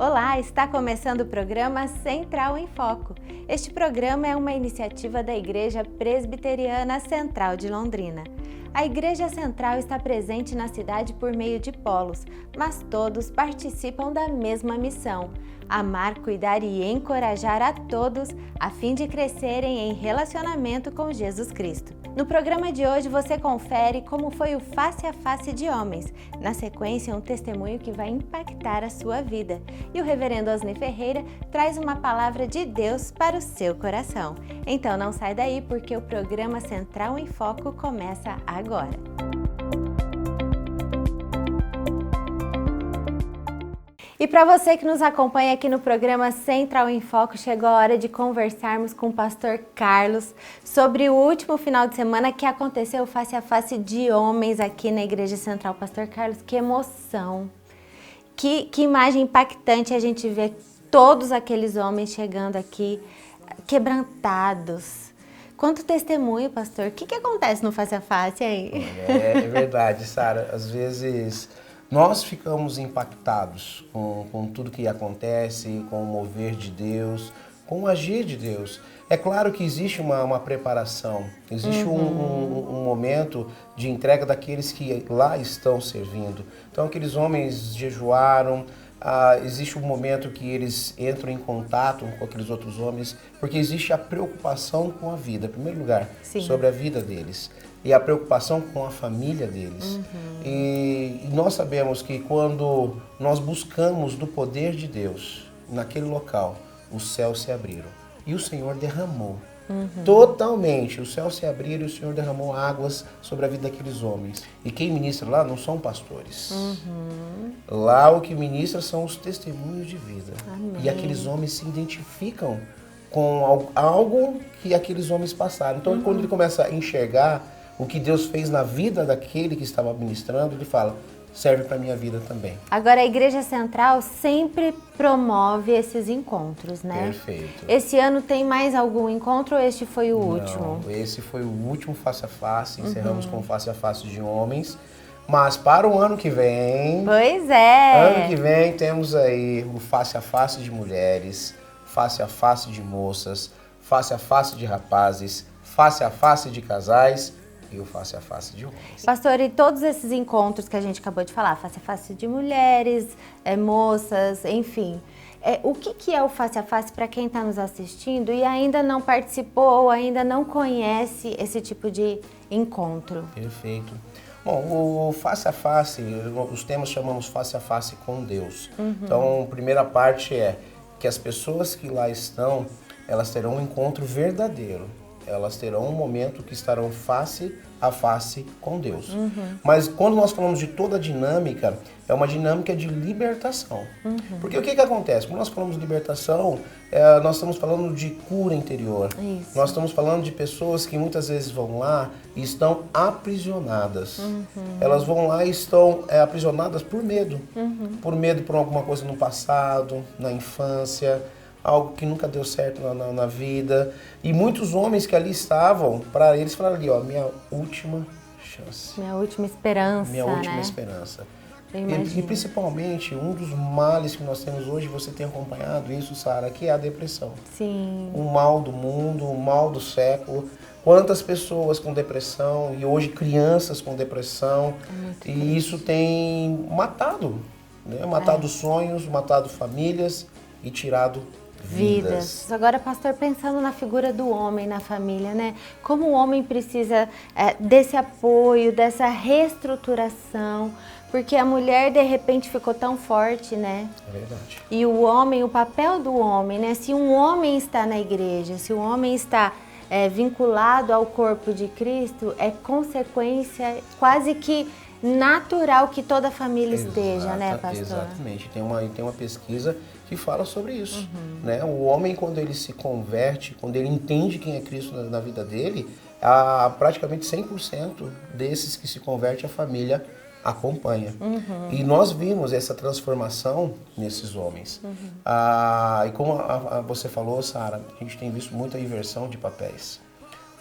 Olá, está começando o programa Central em Foco. Este programa é uma iniciativa da Igreja Presbiteriana Central de Londrina. A Igreja Central está presente na cidade por meio de polos, mas todos participam da mesma missão: amar, cuidar e encorajar a todos a fim de crescerem em relacionamento com Jesus Cristo. No programa de hoje você confere como foi o Face a Face de Homens. Na sequência, um testemunho que vai impactar a sua vida. E o reverendo Osni Ferreira traz uma palavra de Deus para o seu coração. Então não sai daí porque o programa Central em Foco começa agora. E para você que nos acompanha aqui no programa Central em Foco, chegou a hora de conversarmos com o pastor Carlos sobre o último final de semana que aconteceu face a face de homens aqui na Igreja Central. Pastor Carlos, que emoção, que imagem impactante a gente vê todos aqueles homens chegando aqui quebrantados. Quanto testemunho, pastor. O que acontece no face a face aí? É verdade, Sara. Às vezes nós ficamos impactados com tudo que acontece, com o mover de Deus, com o agir de Deus. É claro que existe uma preparação, existe um momento de entrega daqueles que lá estão servindo. Então aqueles homens jejuaram, existe um momento que eles entram em contato com aqueles outros homens, porque existe a preocupação com a vida, em primeiro lugar, sobre a vida deles. E a preocupação com a família deles. E nós sabemos que quando nós buscamos do poder de Deus, naquele local, os céus se abriram. E o Senhor derramou. Totalmente. Os céus se abriram e o Senhor derramou águas sobre a vida daqueles homens. E quem ministra lá não são pastores. Lá o que ministra são os testemunhos de vida. Amém. E aqueles homens se identificam com algo que aqueles homens passaram. Então quando ele começa a enxergar o que Deus fez na vida daquele que estava ministrando, ele fala, serve para a minha vida também. Agora, a Igreja Central sempre promove esses encontros, né? Perfeito. Esse ano tem mais algum encontro ou este foi o último? Não, esse foi o último face a face, encerramos com o face a face de homens. Mas para o ano que vem... Pois é! Ano que vem temos aí o face a face de mulheres, face a face de moças, face a face de rapazes, face a face de casais e o face a face de homens. Pastor, e todos esses encontros que a gente acabou de falar, face a face de mulheres, moças, enfim, o que é o face a face para quem está nos assistindo e ainda não participou ou ainda não conhece esse tipo de encontro? Perfeito. Bom, o face a face, os temas chamamos face a face com Deus. Então, a primeira parte é que as pessoas que lá estão, elas terão um encontro verdadeiro. Elas terão um momento que estarão face a face com Deus. Mas quando nós falamos de toda a dinâmica, é uma dinâmica de libertação. Porque o que acontece? Quando nós falamos de libertação, nós estamos falando de cura interior. Isso. Nós estamos falando de pessoas que muitas vezes vão lá e estão aprisionadas. Elas vão lá e estão aprisionadas por medo. Por medo por alguma coisa no passado, na infância, algo que nunca deu certo na vida. E muitos homens que ali estavam, para eles falaram ali, minha última chance. Minha última esperança, Minha última né? esperança. E principalmente, um dos males que nós temos hoje, você tem acompanhado isso, Sara, que é a depressão. Sim. O mal do mundo, o mal do século. Quantas pessoas com depressão e hoje crianças com depressão. E isso tem matado, né? Matado sonhos, matado famílias e tirado vidas. Agora, pastor, pensando na figura do homem na família, né? Como o homem precisa desse apoio, dessa reestruturação, porque a mulher de repente ficou tão forte, né? É verdade. E o homem, o papel do homem, né? Se um homem está na igreja, se um homem está vinculado ao corpo de Cristo, é consequência quase que natural que toda a família esteja, né, pastor? Exatamente. Tem uma pesquisa que fala sobre isso. Né? O homem, quando ele se converte, quando ele entende quem é Cristo na vida dele, praticamente 100% desses que se convertem, a família acompanha. E nós vimos essa transformação nesses homens. E como você falou, Sara, a gente tem visto muita inversão de papéis.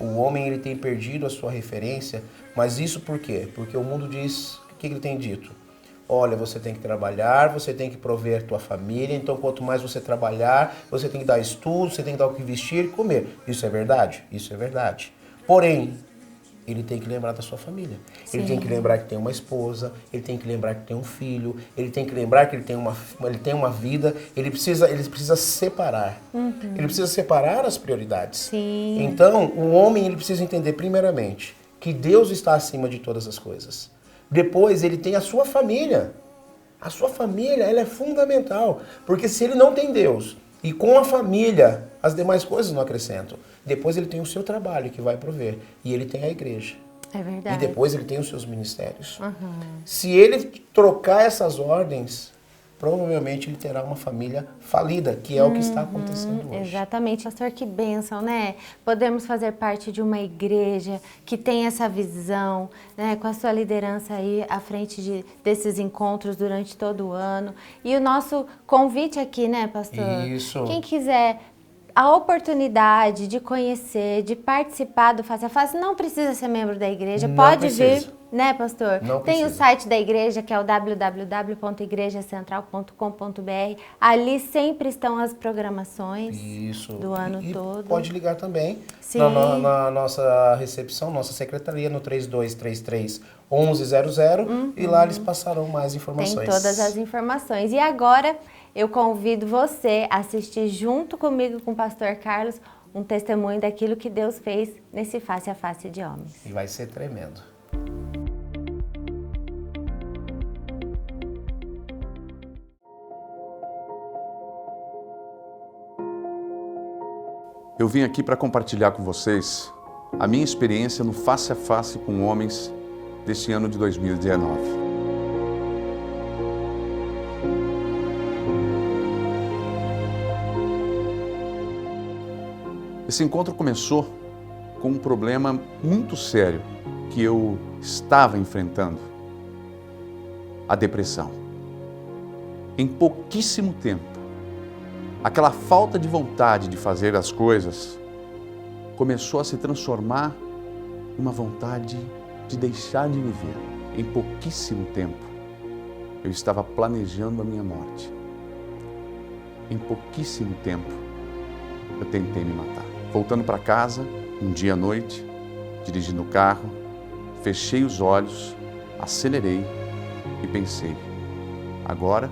O homem ele tem perdido a sua referência, mas isso por quê? Porque o mundo diz, o que ele tem dito? olha, você tem que trabalhar, você tem que prover tua família, então quanto mais você trabalhar, você tem que dar estudo, você tem que dar o que vestir e comer. Isso é verdade? Isso é verdade. Porém, ele tem que lembrar da sua família. Sim. Ele tem que lembrar que tem uma esposa, ele tem que lembrar que tem um filho, ele tem que lembrar que ele tem uma vida, ele precisa separar. Ele precisa separar as prioridades. Sim. Então, o homem ele precisa entender primeiramente que Deus está acima de todas as coisas. Depois, ele tem a sua família. A sua família, ela é fundamental, porque se ele não tem Deus e com a família, as demais coisas não acrescentam. Depois ele tem o seu trabalho que vai prover. E ele tem a igreja. É verdade. E depois ele tem os seus ministérios. Se ele trocar essas ordens, provavelmente ele terá uma família falida, que é o que está acontecendo hoje. Exatamente. Pastor, que bênção, né? Podemos fazer parte de uma igreja que tem essa visão, né? Com a sua liderança aí à frente desses encontros durante todo o ano. E o nosso convite aqui, né, pastor? Isso. Quem quiser a oportunidade de conhecer, de participar do Face a Face, não precisa ser membro da igreja, Não pode precisa. vir, né, pastor? Não Tem o precisa. site da igreja, que é o www.igrejacentral.com.br. Ali sempre estão as programações Isso. do ano E todo. pode ligar também Sim. na nossa recepção, nossa secretaria, no 3233-1100 e lá eles passarão mais informações. Tem todas as informações. E agora eu convido você a assistir junto comigo, com o pastor Carlos, um testemunho daquilo que Deus fez nesse Face a Face de Homens. E vai ser tremendo. Eu vim aqui para compartilhar com vocês a minha experiência no Face a Face com Homens deste ano de 2019. Esse encontro começou com um problema muito sério que eu estava enfrentando: a depressão. Em pouquíssimo tempo, aquela falta de vontade de fazer as coisas começou a se transformar numa vontade de deixar de viver. Em pouquíssimo tempo, eu estava planejando a minha morte. Em pouquíssimo tempo, eu tentei me matar. Voltando para casa, um dia à noite, dirigindo o carro, fechei os olhos, acelerei e pensei: agora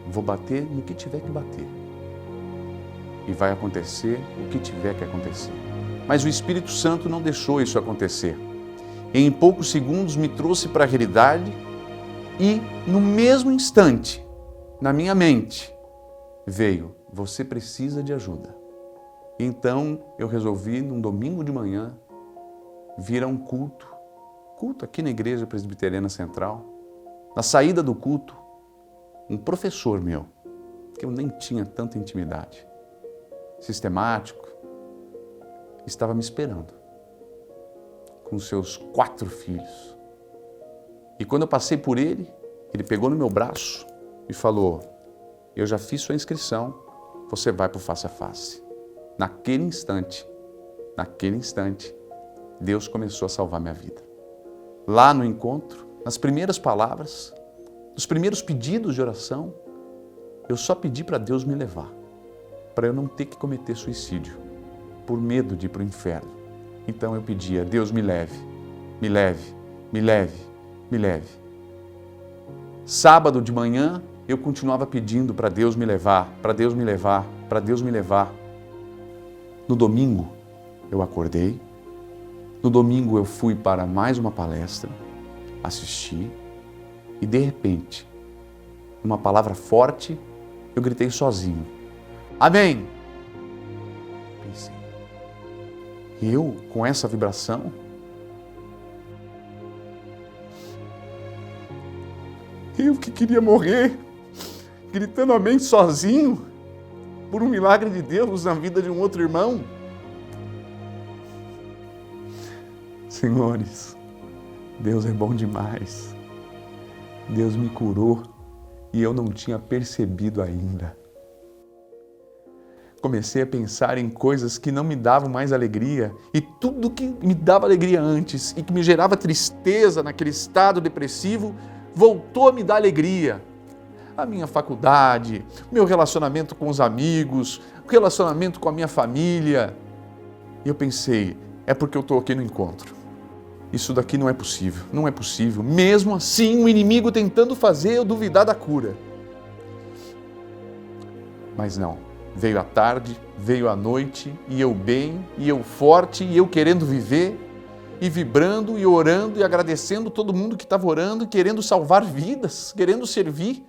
vou bater no que tiver que bater. E vai acontecer o que tiver que acontecer. Mas o Espírito Santo não deixou isso acontecer. Em poucos segundos me trouxe para a realidade e, no mesmo instante, na minha mente, veio: você precisa de ajuda. Então eu resolvi, num domingo de manhã, vir a um culto aqui na Igreja Presbiteriana Central. Na saída do culto, um professor meu, que eu nem tinha tanta intimidade, sistemático, estava me esperando, com seus 4 filhos. E quando eu passei por ele, ele pegou no meu braço e falou: eu já fiz sua inscrição, você vai para o Face a Face. Naquele instante, Deus começou a salvar minha vida. Lá no encontro, nas primeiras palavras, nos primeiros pedidos de oração, eu só pedi para Deus me levar, para eu não ter que cometer suicídio, por medo de ir para o inferno. Então eu pedia: Deus, me leve, me leve, me leve, me leve. Sábado de manhã, eu continuava pedindo para Deus me levar, para Deus me levar, para Deus me levar. No domingo, eu acordei. No domingo, eu fui para mais uma palestra, assisti, e de repente, uma palavra forte, eu gritei sozinho: amém! Pensei, eu com essa vibração? Eu que queria morrer, gritando amém sozinho, por um milagre de Deus na vida de um outro irmão. Senhores, Deus é bom demais. Deus me curou e eu não tinha percebido ainda. Comecei a pensar em coisas que não me davam mais alegria, e tudo que me dava alegria antes e que me gerava tristeza naquele estado depressivo voltou a me dar alegria. A minha faculdade, meu relacionamento com os amigos, o relacionamento com a minha família. E eu pensei, é porque eu estou aqui no encontro. Isso daqui não é possível, não é possível. Mesmo assim, o inimigo tentando fazer eu duvidar da cura. Mas não, veio a tarde, veio a noite, e eu bem, e eu forte, e eu querendo viver, e vibrando, e orando, e agradecendo todo mundo que estava orando, querendo salvar vidas, querendo servir.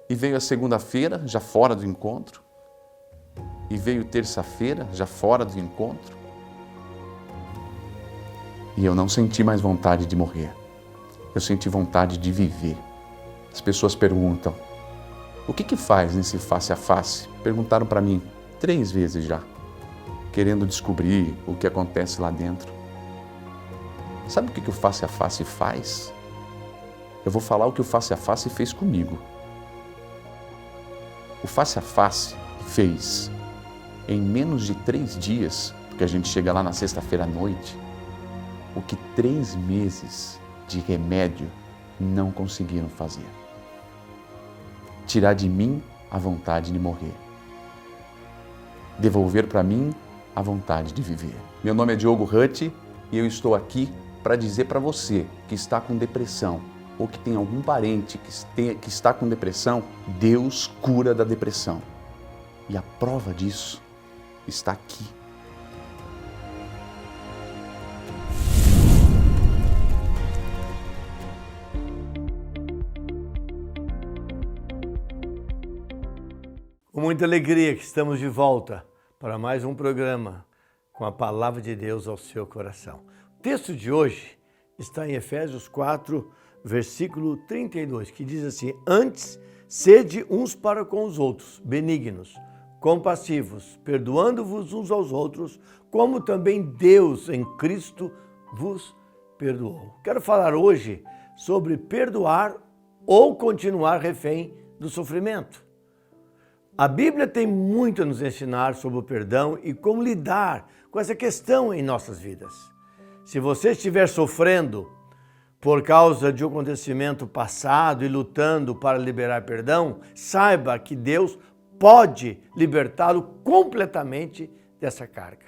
E veio a segunda-feira, já fora do encontro, e veio terça-feira, já fora do encontro, e eu não senti mais vontade de morrer. Eu senti vontade de viver. As pessoas perguntam, o que faz nesse face a face? Perguntaram para mim 3 vezes já, querendo descobrir o que acontece lá dentro. Sabe o que o face a face faz? Eu vou falar o que o face a face fez comigo. O face a face fez, em menos de 3 dias, porque a gente chega lá na sexta-feira à noite, o que 3 meses de remédio não conseguiram fazer. Tirar de mim a vontade de morrer. Devolver para mim a vontade de viver. Meu nome é Diogo Hutt e eu estou aqui para dizer para você que está com depressão ou que tem algum parente que está com depressão, Deus cura da depressão. E a prova disso está aqui. Com muita alegria que estamos de volta para mais um programa com a Palavra de Deus ao seu coração. O texto de hoje está em Efésios 4, versículo 32, que diz assim: Antes, sede uns para com os outros, benignos, compassivos, perdoando-vos uns aos outros, como também Deus em Cristo vos perdoou. Quero falar hoje sobre perdoar ou continuar refém do sofrimento. A Bíblia tem muito a nos ensinar sobre o perdão e como lidar com essa questão em nossas vidas. Se você estiver sofrendo por causa de um acontecimento passado e lutando para liberar perdão, saiba que Deus pode libertá-lo completamente dessa carga.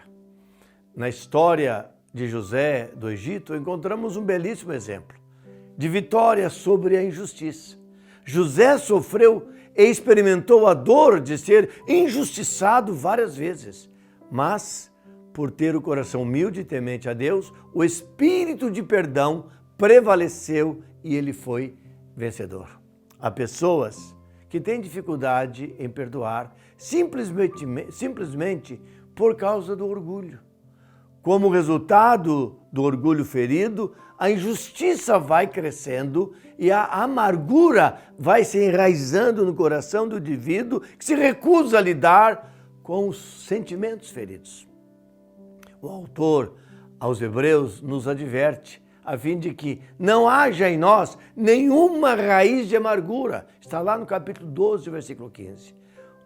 Na história de José do Egito, encontramos um belíssimo exemplo de vitória sobre a injustiça. José sofreu e experimentou a dor de ser injustiçado várias vezes, mas, por ter o coração humilde e temente a Deus, o espírito de perdão prevaleceu e ele foi vencedor. Há pessoas que têm dificuldade em perdoar simplesmente por causa do orgulho. Como resultado do orgulho ferido, a injustiça vai crescendo e a amargura vai se enraizando no coração do indivíduo que se recusa a lidar com os sentimentos feridos. O autor aos Hebreus nos adverte a fim de que não haja em nós nenhuma raiz de amargura. Está lá no capítulo 12, versículo 15.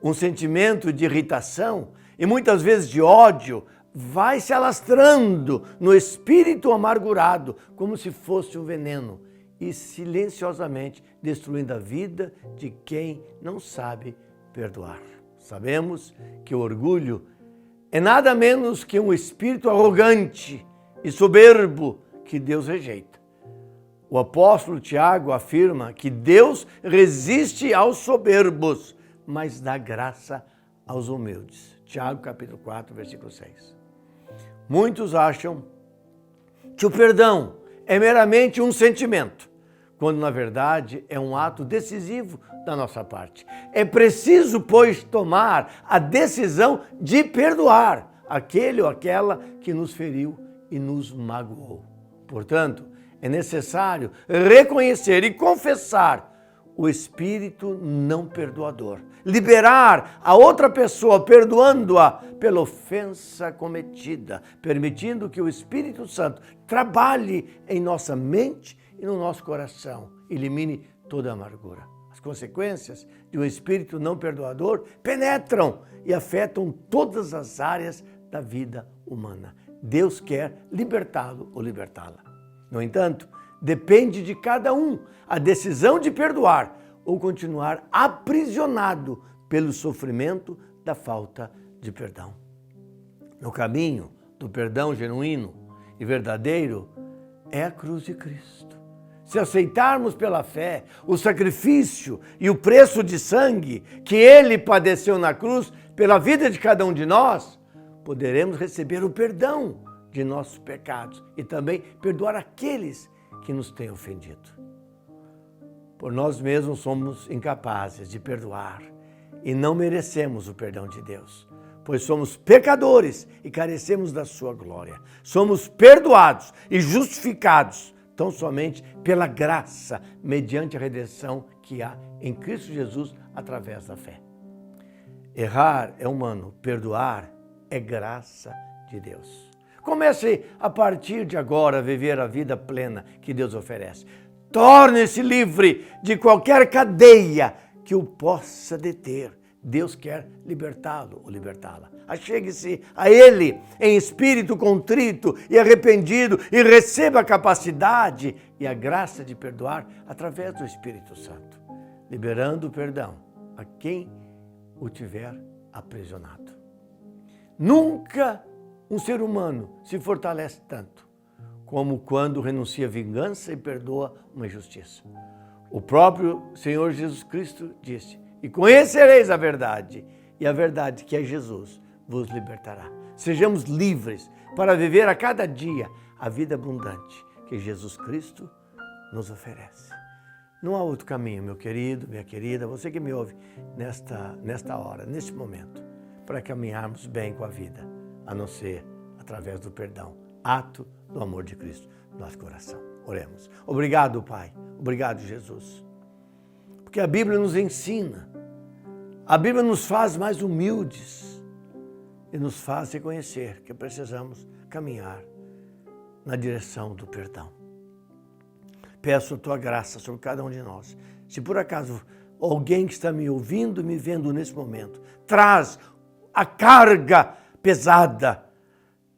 Um sentimento de irritação e muitas vezes de ódio vai se alastrando no espírito amargurado, como se fosse um veneno, e silenciosamente destruindo a vida de quem não sabe perdoar. Sabemos que o orgulho é nada menos que um espírito arrogante e soberbo que Deus rejeita. O apóstolo Tiago afirma que Deus resiste aos soberbos, mas dá graça aos humildes. Tiago capítulo 4, versículo 6. Muitos acham que o perdão é meramente um sentimento, quando na verdade é um ato decisivo da nossa parte. É preciso, pois, tomar a decisão de perdoar aquele ou aquela que nos feriu e nos magoou. Portanto, é necessário reconhecer e confessar o espírito não perdoador. Liberar a outra pessoa, perdoando-a pela ofensa cometida, permitindo que o Espírito Santo trabalhe em nossa mente e no nosso coração, elimine toda a amargura. As consequências de um espírito não perdoador penetram e afetam todas as áreas da vida humana. Deus quer libertá-lo ou libertá-la. No entanto, Depende de cada um a decisão de perdoar ou continuar aprisionado pelo sofrimento da falta de perdão. No caminho do perdão genuíno e verdadeiro é a cruz de Cristo. Se aceitarmos pela fé o sacrifício e o preço de sangue que Ele padeceu na cruz pela vida de cada um de nós, poderemos receber o perdão de nossos pecados e também perdoar aqueles que nos têm ofendido. Por nós mesmos somos incapazes de perdoar e não merecemos o perdão de Deus, pois somos pecadores e carecemos da sua glória. Somos perdoados e justificados tão somente pela graça, mediante a redenção que há em Cristo Jesus através da fé. Errar é humano, perdoar é graça de Deus. Comece a partir de agora a viver a vida plena que Deus oferece. Torne-se livre de qualquer cadeia que o possa deter. Deus quer libertá-lo ou libertá-la. Achegue-se a Ele em espírito contrito e arrependido e receba a capacidade e a graça de perdoar através do Espírito Santo, liberando o perdão a quem o tiver aprisionado. Nunca um ser humano se fortalece tanto como quando renuncia à vingança e perdoa uma injustiça. O próprio Senhor Jesus Cristo disse: "E conhecereis a verdade, e a verdade, que é Jesus, vos libertará." Sejamos livres para viver a cada dia a vida abundante que Jesus Cristo nos oferece. Não há outro caminho, meu querido, minha querida, você que me ouve nesta hora, neste momento, para caminharmos bem com a vida, a não ser através do perdão, ato do amor de Cristo no nosso coração. Oremos. Obrigado, Pai. Obrigado, Jesus. Porque a Bíblia nos ensina, a Bíblia nos faz mais humildes e nos faz reconhecer que precisamos caminhar na direção do perdão. Peço a Tua graça sobre cada um de nós. Se por acaso alguém que está me ouvindo e me vendo nesse momento traz a carga pesada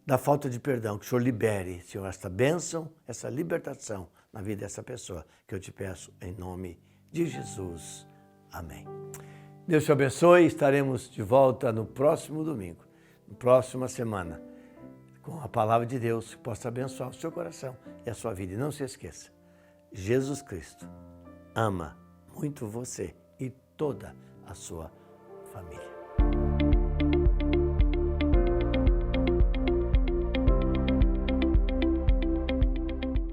da falta de perdão, que o Senhor libere, Senhor, esta bênção, essa libertação na vida dessa pessoa, que eu te peço em nome de Jesus. Amém. Deus te abençoe, estaremos de volta no próximo domingo, na próxima semana, com a palavra de Deus que possa abençoar o seu coração e a sua vida. E não se esqueça, Jesus Cristo ama muito você e toda a sua família.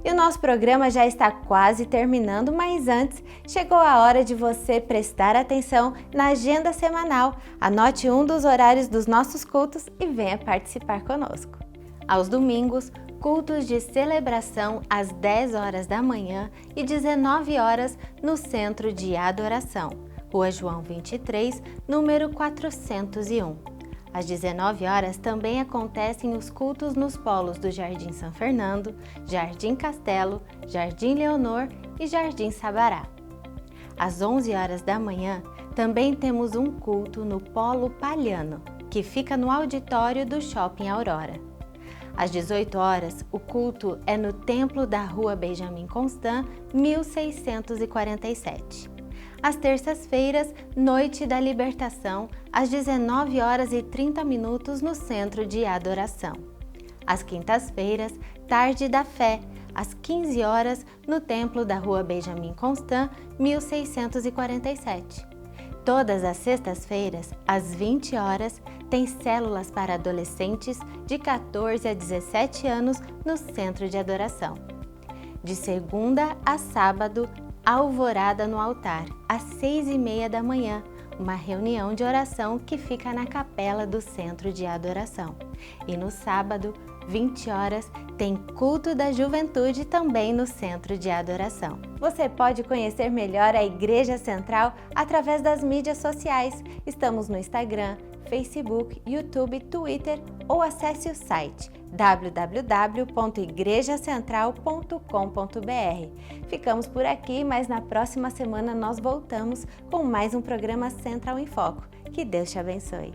E o nosso programa já está quase terminando, mas antes, chegou a hora de você prestar atenção na agenda semanal. Anote um dos horários dos nossos cultos e venha participar conosco. Aos domingos, cultos de celebração às 10 horas da manhã e 19 horas no Centro de Adoração, Rua João 23, número 401. Às 19 horas também acontecem os cultos nos polos do Jardim São Fernando, Jardim Castelo, Jardim Leonor e Jardim Sabará. Às 11 horas da manhã também temos um culto no Polo Palhano, que fica no auditório do Shopping Aurora. Às 18 horas, o culto é no Templo da Rua Benjamin Constant, 1647. Às terças-feiras, Noite da Libertação, às 19 horas e 30 minutos no Centro de Adoração. Às quintas-feiras, Tarde da Fé, às 15 horas no Templo da Rua Benjamin Constant, 1647. Todas as sextas-feiras, às 20 horas, tem células para adolescentes de 14 a 17 anos no Centro de Adoração. De segunda a sábado, Alvorada no Altar, às 6h30 da manhã, uma reunião de oração que fica na capela do Centro de Adoração. E no sábado, 20 horas, tem culto da juventude também no Centro de Adoração. Você pode conhecer melhor a Igreja Central através das mídias sociais. Estamos no Instagram, Facebook, YouTube, Twitter ou acesse o site www.igrejacentral.com.br. Ficamos por aqui, mas na próxima semana nós voltamos com mais um programa Central em Foco. Que Deus te abençoe!